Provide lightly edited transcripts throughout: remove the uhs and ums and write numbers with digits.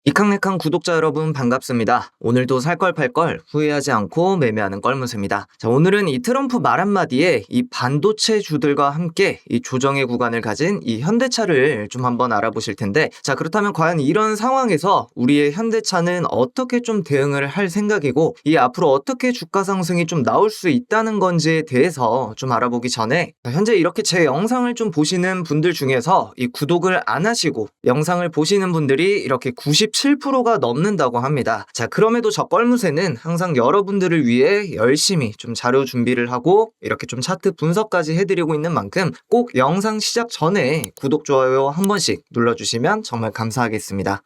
이캉네캉 구독자 여러분 반갑습니다. 오늘도 살 걸 팔 걸 후회하지 않고 매매하는 껄무새입니다. 자, 오늘은 이 트럼프 말 한마디에 이 반도체주들과 함께 이 조정의 구간을 가진 이 현대차를 좀 한번 알아보실 텐데, 자, 그렇다면 과연 이런 상황에서 우리의 현대차는 어떻게 좀 대응을 할 생각이고, 이 앞으로 어떻게 주가 상승이 좀 나올 수 있다는 건지에 대해서 좀 알아보기 전에, 현재 이렇게 제 영상을 좀 보시는 분들 중에서 이 구독을 안 하시고 영상을 보시는 분들이 이렇게 97%가 넘는다고 합니다. 자, 그럼에도 저 껄무새는 항상 여러분들을 위해 열심히 좀 자료 준비를 하고 이렇게 좀 차트 분석까지 해드리고 있는 만큼 꼭 영상 시작 전에 구독, 좋아요 한 번씩 눌러주시면 정말 감사하겠습니다.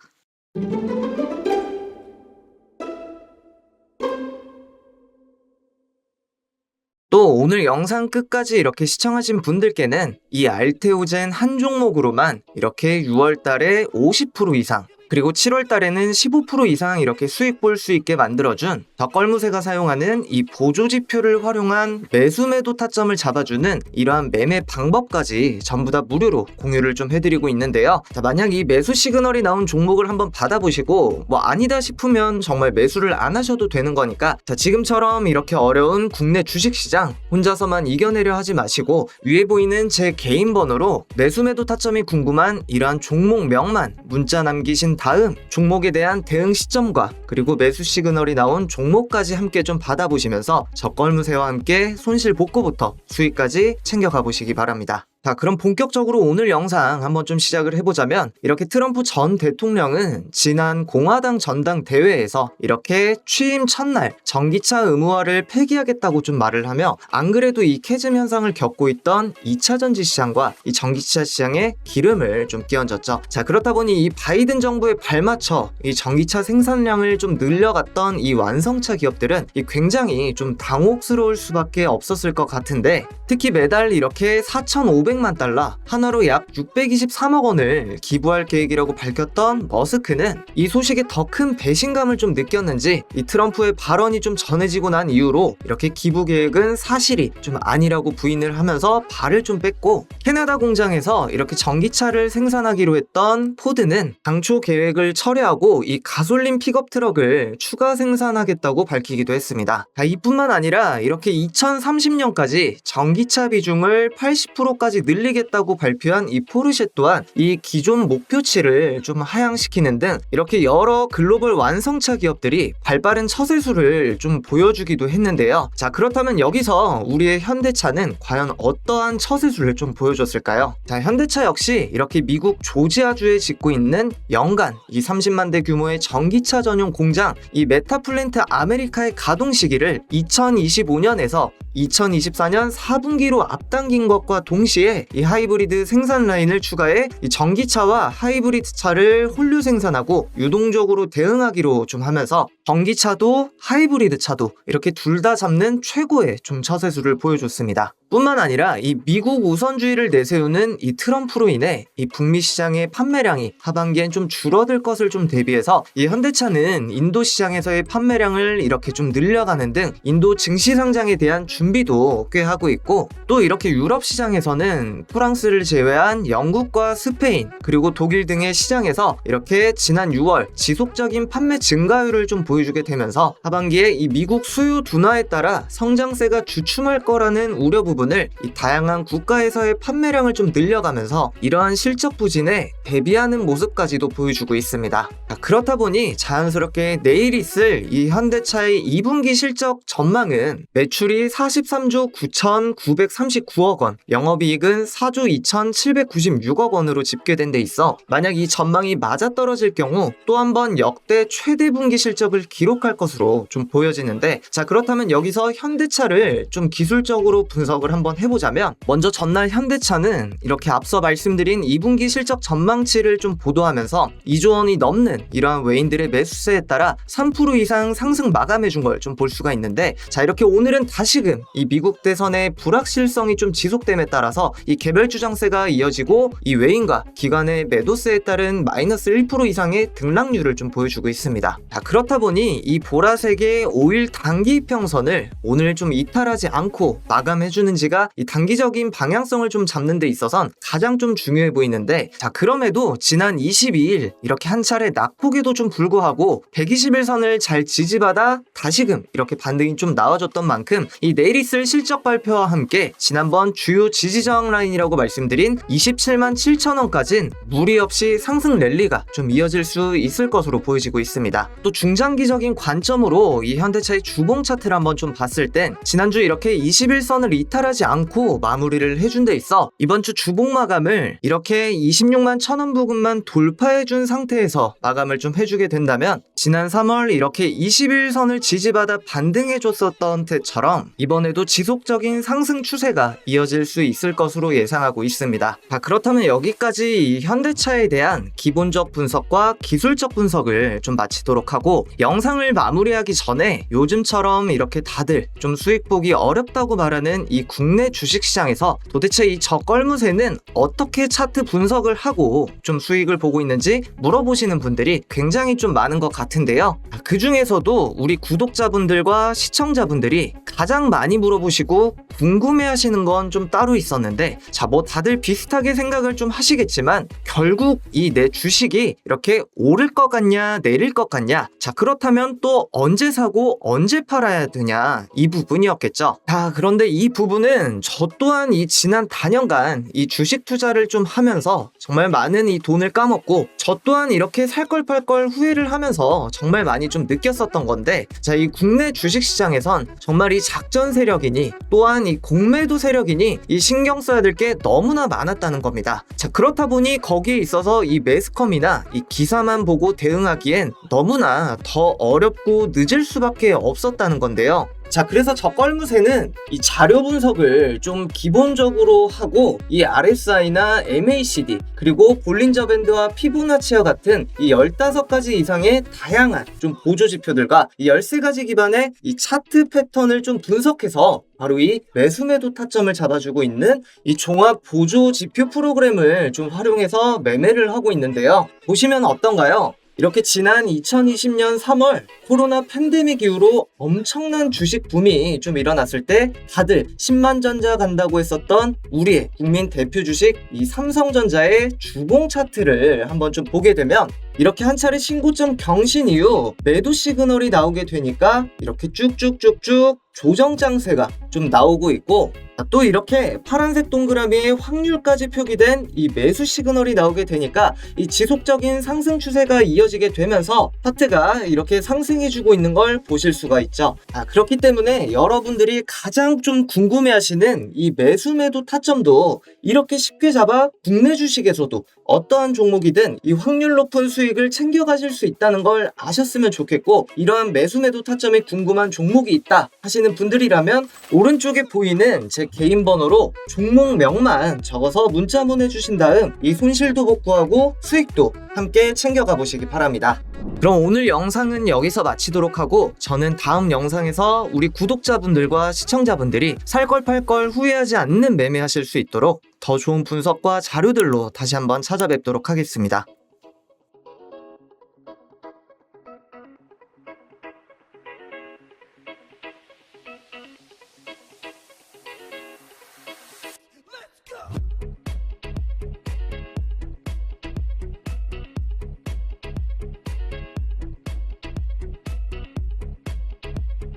또 오늘 영상 끝까지 이렇게 시청하신 분들께는 이 알테오젠 한 종목으로만 이렇게 6월달에 50% 이상, 그리고 7월달에는 15% 이상 이렇게 수익 볼 수 있게 만들어준 더 껄무새가 사용하는 이 보조지표를 활용한 매수매도 타점을 잡아주는 이러한 매매 방법까지 전부 다 무료로 공유를 좀 해드리고 있는데요. 자, 만약 이 매수 시그널이 나온 종목을 한번 받아보시고 뭐 아니다 싶으면 정말 매수를 안 하셔도 되는 거니까, 자, 지금처럼 이렇게 어려운 국내 주식시장 혼자서만 이겨내려 하지 마시고 위에 보이는 제 개인 번호로 매수매도 타점이 궁금한 이러한 종목명만 문자 남기신 다음 종목에 대한 대응 시점과 그리고 매수 시그널이 나온 종목까지 함께 좀 받아보시면서 저 껄무새와 함께 손실 복구부터 수익까지 챙겨가 보시기 바랍니다. 자, 그럼 본격적으로 오늘 영상 한번 좀 시작을 해보자면, 이렇게 트럼프 전 대통령은 지난 공화당 전당대회에서 이렇게 취임 첫날 전기차 의무화를 폐기하겠다고 좀 말을 하며, 안 그래도 이 캐즘 현상을 겪고 있던 2차 전지 시장과 이 전기차 시장에 기름을 좀 끼얹었죠. 자, 그렇다 보니 이 바이든 정부에 발맞춰 이 전기차 생산량을 좀 늘려갔던 이 완성차 기업들은 이 굉장히 좀 당혹스러울 수밖에 없었을 것 같은데, 특히 매달 이렇게 4,500만 달러, 하나로 약 623억 원을 기부할 계획이라고 밝혔던 머스크는 이 소식에 더 큰 배신감을 좀 느꼈는지 이 트럼프의 발언이 좀 전해지고 난 이후로 이렇게 기부 계획은 사실이 좀 아니라고 부인을 하면서 발을 좀 뺐고, 캐나다 공장에서 이렇게 전기차를 생산하기로 했던 포드는 당초 계획을 철회하고 이 가솔린 픽업 트럭을 추가 생산하겠다고 밝히기도 했습니다. 이뿐만 아니라 이렇게 2030년까지 전기차 비중을 80%까지 늘리겠다고 발표한 이 포르쉐 또한 이 기존 목표치를 좀 하향시키는 등 이렇게 여러 글로벌 완성차 기업들이 발빠른 처세술을 좀 보여주기도 했는데요. 자, 그렇다면 여기서 우리의 현대차는 과연 어떠한 처세술을 좀 보여줬을까요? 자, 현대차 역시 이렇게 미국 조지아주에 짓고 있는 연간 이 30만 대 규모의 전기차 전용 공장 이 메타플랜트 아메리카의 가동 시기를 2025년에서 2024년 4분기로 앞당긴 것과 동시에 이 하이브리드 생산 라인을 추가해 이 전기차와 하이브리드 차를 혼류 생산하고 유동적으로 대응하기로 좀 하면서 전기차도 하이브리드 차도 이렇게 둘 다 잡는 최고의 좀 처세술을 보여줬습니다. 뿐만 아니라 이 미국 우선주의를 내세우는 이 트럼프로 인해 이 북미 시장의 판매량이 하반기엔 좀 줄어들 것을 좀 대비해서 이 현대차는 인도 시장에서의 판매량을 이렇게 좀 늘려가는 등 인도 증시 상장에 대한 준비도 꽤 하고 있고, 또 이렇게 유럽 시장에서는 프랑스를 제외한 영국과 스페인 그리고 독일 등의 시장에서 이렇게 지난 6월 지속적인 판매 증가율을 좀 보여주게 되면서 하반기에 이 미국 수요 둔화에 따라 성장세가 주춤할 거라는 우려 부분을 이 다양한 국가에서의 판매량을 좀 늘려가면서 이러한 실적 부진에 대비하는 모습까지도 보여주고 있습니다. 자, 그렇다 보니 자연스럽게 내일 있을 이 현대차의 2분기 실적 전망은 매출이 43조 9,939억 원, 영업이익은 4조 2,796억 원으로 집계된 데 있어 만약 이 전망이 맞아떨어질 경우 또 한 번 역대 최대 분기 실적을 기록할 것으로 좀 보여지는데, 자, 그렇다면 여기서 현대차를 좀 기술적으로 분석을 한번 해보자면, 먼저 전날 현대차는 이렇게 앞서 말씀드린 2분기 실적 전망치를 좀 보도하면서 2조 원이 넘는 이러한 외인들의 매수세에 따라 3% 이상 상승 마감해준 걸 좀 볼 수가 있는데, 자, 이렇게 오늘은 다시금 이 미국 대선의 불확실성이 좀 지속됨에 따라서 이 개별 주장세가 이어지고 이 외인과 기관의 매도세에 따른 마이너스 1% 이상의 등락률을 좀 보여주고 있습니다. 자, 그렇다 보니 보니 이 보라색의 5일 단기 이평선을 오늘 좀 이탈하지 않고 마감해주는지가 이 단기적인 방향성을 좀 잡는 데 있어선 가장 좀 중요해 보이는데, 자 그럼에도 지난 22일 이렇게 한 차례 낙폭에도 좀 불구하고 121선을 잘 지지받아 다시금 이렇게 반등이 좀 나와줬던 만큼 이 내일 있을 실적 발표와 함께 지난번 주요 지지저항 라인이라고 말씀드린 27만 7천원까진 무리 없이 상승 랠리가 좀 이어질 수 있을 것으로 보여지고 있습니다. 또 중장기적인 관점으로 이 현대차의 주봉 차트를 한번 좀 봤을 땐 지난주 이렇게 21선을 이탈하지 않고 마무리를 해준 데 있어 이번 주 주봉 마감을 이렇게 26만 1천원 부근만 돌파해준 상태에서 마감을 좀 해주게 된다면 지난 3월 이렇게 21선을 지지받아 반등해줬었던 때처럼 이번에도 지속적인 상승 추세가 이어질 수 있을 것으로 예상하고 있습니다. 자, 그렇다면 여기까지 이 현대차에 대한 기본적 분석과 기술적 분석을 좀 마치도록 하고, 영상을 마무리하기 전에 요즘처럼 이렇게 다들 좀 수익 보기 어렵다고 말하는 이 국내 주식시장에서 도대체 이 저껄무새는 어떻게 차트 분석을 하고 좀 수익을 보고 있는지 물어보시는 분들이 굉장히 좀 많은 것 같은데요. 그 중에서도 우리 구독자분들과 시청자분들이 가장 많이 물어보시고 궁금해하시는 건 좀 따로 있었는데, 자 뭐 다들 비슷하게 생각을 좀 하시겠지만 결국 이 내 주식이 이렇게 오를 것 같냐 내릴 것 같냐, 자 그렇다면 또 언제 사고 언제 팔아야 되냐, 이 부분이었겠죠. 자 그런데 이 부분은 저 또한 이 지난 4년간 이 주식 투자를 좀 하면서 정말 많은 이 돈을 까먹고 저 또한 이렇게 살 걸 팔 걸 후회를 하면서 정말 많이 좀 느꼈었던 건데, 자 이 국내 주식시장에선 정말 이 작전 세력이니 또한 이 공매도 세력이니 이 신경 써야 될 게 너무나 많았다는 겁니다. 자 그렇다 보니 거기에 있어서 이 매스컴이나 이 기사만 보고 대응하기엔 너무나 더 어렵고 늦을 수밖에 없었다는 건데요. 자 그래서 저껄무새는 이 자료 분석을 좀 기본적으로 하고 이 RSI나 MACD 그리고 볼린저 밴드와 피보나치와 같은 이 15가지 이상의 다양한 좀 보조 지표들과 이 13가지 기반의 이 차트 패턴을 좀 분석해서 바로 이 매수매도 타점을 잡아주고 있는 이 종합 보조 지표 프로그램을 좀 활용해서 매매를 하고 있는데요. 보시면 어떤가요? 이렇게 지난 2020년 3월 코로나 팬데믹 이후로 엄청난 주식 붐이 좀 일어났을 때 다들 10만 전자 간다고 했었던 우리의 국민 대표 주식 이 삼성전자의 주봉 차트를 한번 좀 보게 되면 이렇게 한 차례 신고점 경신 이후 매도 시그널이 나오게 되니까 이렇게 쭉쭉쭉쭉 조정 장세가 좀 나오고 있고, 또 이렇게 파란색 동그라미에 확률까지 표기된 이 매수 시그널이 나오게 되니까 이 지속적인 상승 추세가 이어지게 되면서 차트가 이렇게 상승해주고 있는 걸 보실 수가 있죠. 그렇기 때문에 여러분들이 가장 좀 궁금해하시는 이 매수 매도 타점도 이렇게 쉽게 잡아 국내 주식에서도 어떠한 종목이든 이 확률 높은 수익을 챙겨가실 수 있다는 걸 아셨으면 좋겠고, 이러한 매수 매도 타점이 궁금한 종목이 있다 하시는 분들이라면 오른쪽에 보이는 제 개인 번호로 종목명만 적어서 문자 보내주신 다음 이 손실도 복구하고 수익도 함께 챙겨가 보시기 바랍니다. 그럼 오늘 영상은 여기서 마치도록 하고, 저는 다음 영상에서 우리 구독자분들과 시청자분들이 살 걸 팔 걸 후회하지 않는 매매하실 수 있도록 더 좋은 분석과 자료들로 다시 한번 찾아뵙도록 하겠습니다.